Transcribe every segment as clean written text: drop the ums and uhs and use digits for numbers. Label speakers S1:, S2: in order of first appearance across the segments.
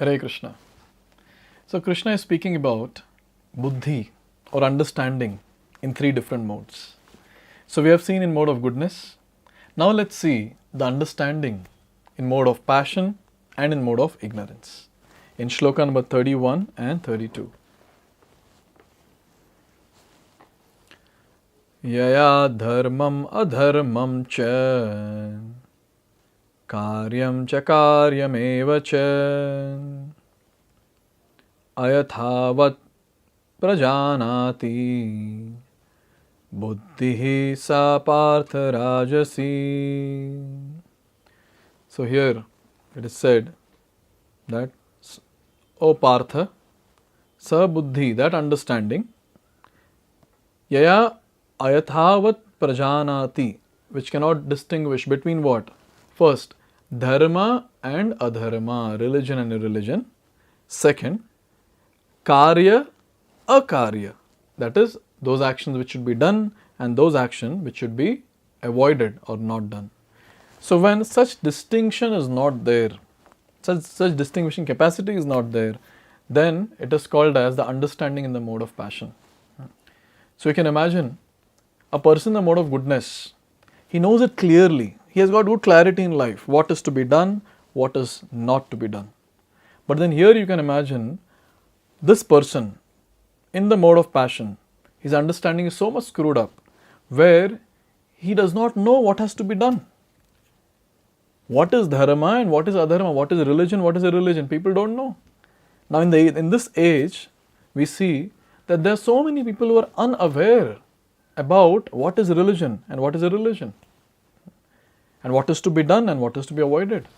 S1: Hare Krishna. So Krishna is speaking about buddhi or understanding in three different modes. So we have seen in mode of goodness. Now let's see the understanding in mode of passion and in mode of ignorance. In Shloka number 31 and 32. Yaya dharmam adharmam cha karyam cha karyameva cha ayathavat prajanati buddhihi sa partha rajasi. So here it is said that, O Partha, sa buddhi, that understanding, yaya ayathavat prajanati, which cannot distinguish between what? First, dharma and adharma, religion and irreligion. Second, karya, akarya, that is those actions which should be done and those actions which should be avoided or not done. So when such distinction is not there, such distinguishing capacity is not there, then it is called as the understanding in the mode of passion. So you can imagine a person in the mode of goodness, he knows it clearly. He has got good clarity in life, what is to be done, what is not to be done. But then here you can imagine this person in the mode of passion, his understanding is so much screwed up, where he does not know what has to be done. What is dharma and what is adharma? What is religion? What is irreligion? People don't know. Now in this age, we see that there are so many people who are unaware about what is religion and what is irreligion, and what is to be done and what is to be avoided.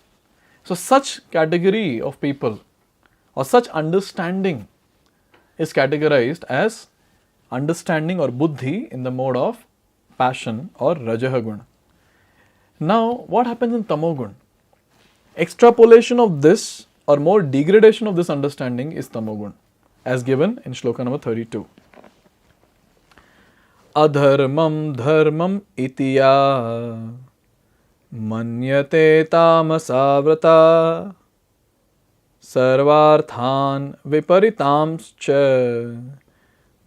S1: So such category of people or such understanding is categorized as understanding or buddhi in the mode of passion or rajaha. Now what happens in tamogun? Extrapolation of this or more degradation of this understanding is tamogun, as given in Shloka number 32. Adharmam dharmam itiya manyate tamasavrata sarvarthan viparitamscha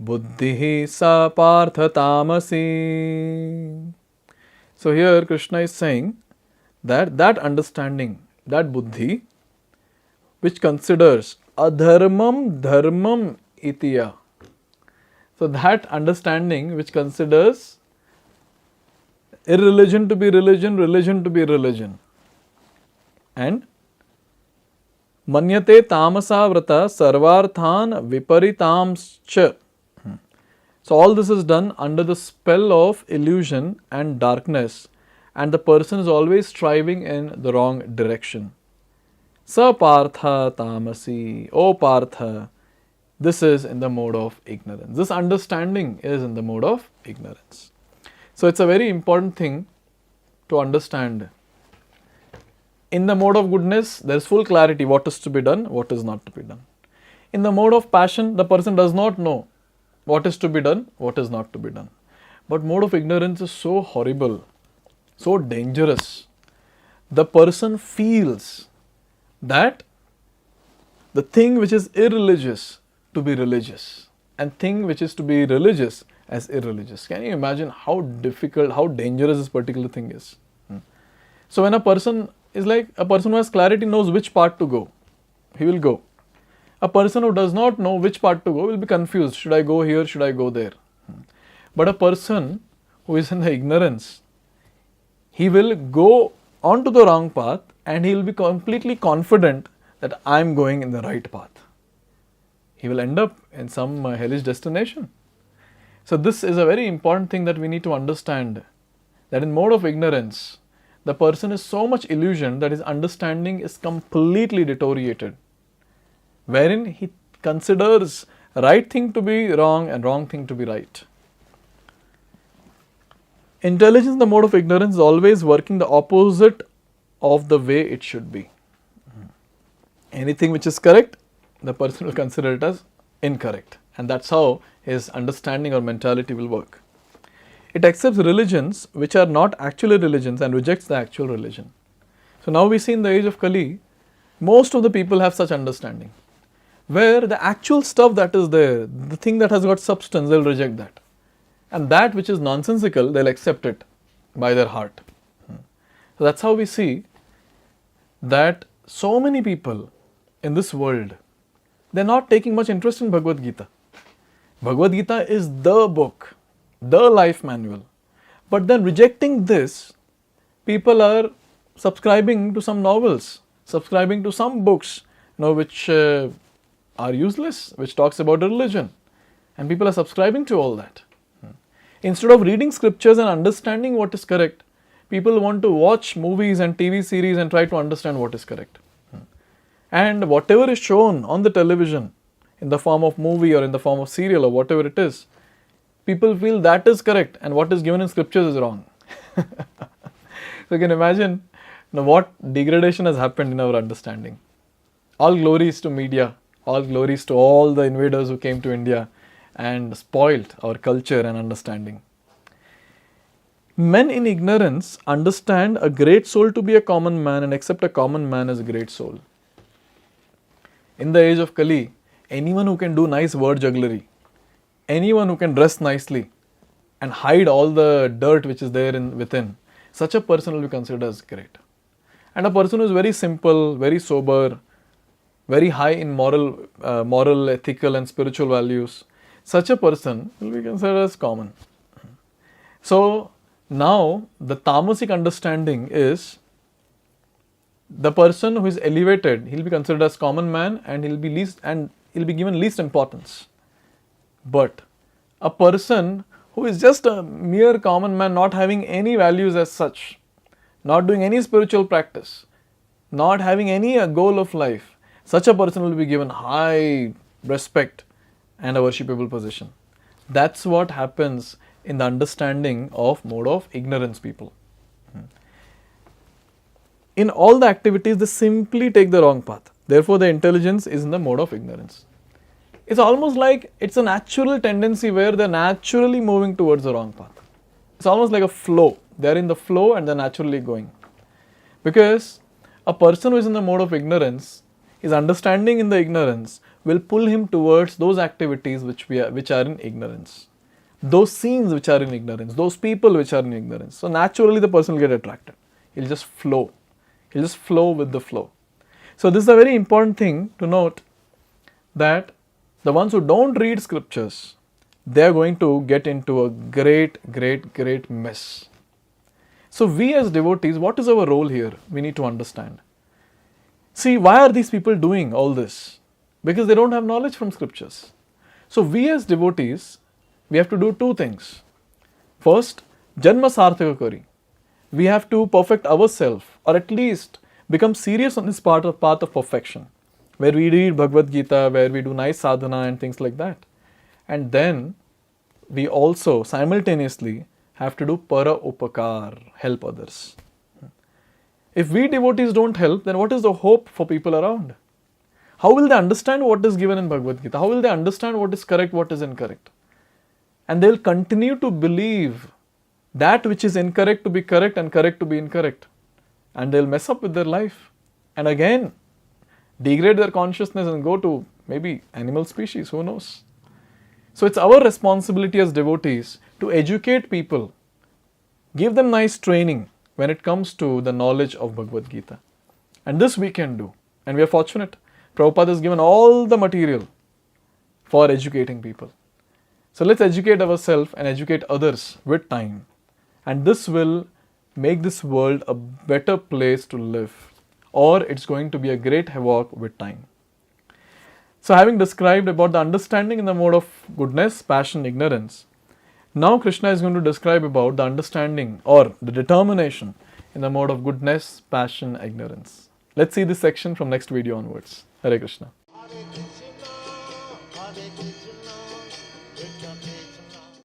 S1: buddhihi sa partha tamasi. So here Krishna is saying that understanding, that buddhi, which considers adharmam dharmam itiya. So that understanding which considers irreligion to be religion, religion to be religion, and manyate tamasa vrata sarvarthan viparitamscha. So all this is done under the spell of illusion and darkness, and the person is always striving in the wrong direction. Sa partha tamasi, O Partha, this is in the mode of ignorance. This understanding is in the mode of ignorance. So it's a very important thing to understand. In the mode of goodness, there is full clarity what is to be done, what is not to be done. In the mode of passion, the person does not know what is to be done, what is not to be done. But mode of ignorance is so horrible, so dangerous. The person feels that the thing which is irreligious to be religious, and thing which is to be religious as irreligious. Can you imagine how difficult, how dangerous this particular thing is? So when a person is like, a person who has clarity knows which path to go, he will go. A person who does not know which path to go will be confused. Should I go here? Should I go there? But a person who is in the ignorance, he will go onto the wrong path and he will be completely confident that I am going in the right path. He will end up in some hellish destination. So this is a very important thing that we need to understand, that in mode of ignorance, the person is so much illusioned that his understanding is completely deteriorated, wherein he considers right thing to be wrong and wrong thing to be right. Intelligence in the mode of ignorance is always working the opposite of the way it should be. Anything which is correct, the person will consider it as incorrect, and that's how his understanding or mentality will work. It accepts religions which are not actually religions and rejects the actual religion. So now we see in the age of Kali Most of the people have such understanding, where the actual stuff that is there, the thing that has got substance, they'll reject that. And that which is nonsensical, they'll accept it by their heart. So that's how we see that so many people in this world, they're not taking much interest in Bhagavad Gita. Bhagavad Gita is the book, the life manual. But then rejecting this, people are subscribing to some novels, subscribing to some books, which are useless, which talks about religion. And people are subscribing to all that. Instead of reading scriptures and understanding what is correct, people want to watch movies and TV series and try to understand what is correct. And whatever is shown on the television in the form of movie or in the form of serial or whatever it is, people feel that is correct and what is given in scriptures is wrong. So you can imagine what degradation has happened in our understanding. All glories to media, all glories to all the invaders who came to India and spoiled our culture and understanding. Men in ignorance understand a great soul to be a common man and accept a common man as a great soul. In the age of Kali, anyone who can do nice word jugglery, anyone who can dress nicely and hide all the dirt which is there within, such a person will be considered as great. And a person who is very simple, very sober, very high in moral, ethical and spiritual values, such a person will be considered as common. So now the tamasic understanding is the person who is elevated, he'll be considered as common man and he'll be given least importance. But a person who is just a mere common man, not having any values as such, not doing any spiritual practice, not having any goal of life, such a person will be given high respect and a worshipable position. That's what happens in the understanding of mode of ignorance people. In all the activities, they simply take the wrong path. Therefore, the intelligence is in the mode of ignorance. It's almost like it's a natural tendency where they're naturally moving towards the wrong path. It's almost like a flow. They're in the flow and they're naturally going. Because a person who is in the mode of ignorance, his understanding in the ignorance will pull him towards those activities which are in ignorance. Those scenes which are in ignorance, those people which are in ignorance. So naturally the person will get attracted. He'll just flow. He'll just flow with the flow. So this is a very important thing to note, that the ones who don't read scriptures, they are going to get into a great mess. So we as devotees, what is our role here? We need to understand. See, why are these people doing all this? Because they don't have knowledge from scriptures. So we as devotees, we have to do two things. First, Janma Sarthaka Kari. We have to perfect ourselves, or at least become serious on this path of perfection, where we read Bhagavad Gita, where we do nice sadhana and things like that. And then we also simultaneously have to do para upakar, help others. If we devotees don't help, then what is the hope for people around? How will they understand what is given in Bhagavad Gita? How will they understand what is correct, what is incorrect? And they will continue to believe that which is incorrect to be correct and correct to be incorrect. And they will mess up with their life. And again, degrade their consciousness and go to maybe animal species, who knows. So it's our responsibility as devotees to educate people, give them nice training when it comes to the knowledge of Bhagavad Gita. And this we can do. And we are fortunate. Prabhupada has given all the material for educating people. So let's educate ourselves and educate others with time. And this will make this world a better place to live, or it's going to be a great havoc with time. So having described about the understanding in the mode of goodness, passion, ignorance, now Krishna is going to describe about the understanding or the determination in the mode of goodness, passion, ignorance. Let's see this section from next video onwards. Hare Krishna.
S2: Hare Krishna, Hare Krishna.